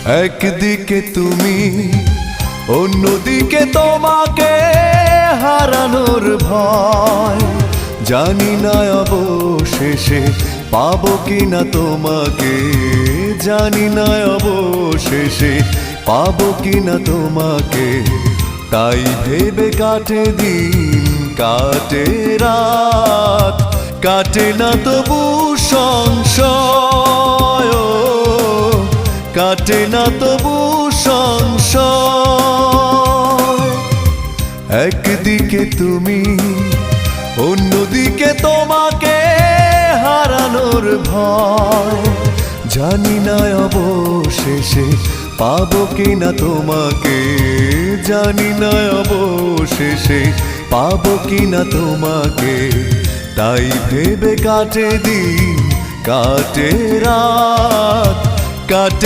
একদিকে তুমি, অন্যদিকে তোমাকে হারানোর ভয়। জানি না অবশেষে পাবো কিনা তোমাকে, জানি না অবশেষে পাবো কিনা তোমাকে। তাই ভেবে কাটে দিন, কাটে রাত, কাটে না তবু সংশয়, কাটে না তবু সংশয়। একদিকে তুমি, অন্যদিকে তোমাকে হারানোর ভয়। জানি না অবশেষে পাবো কিনা তোমাকে, জানি না অবশেষে পাবো কিনা তোমাকে। তাই ভেবে কাটে দিন, কাটে রাত, কাটে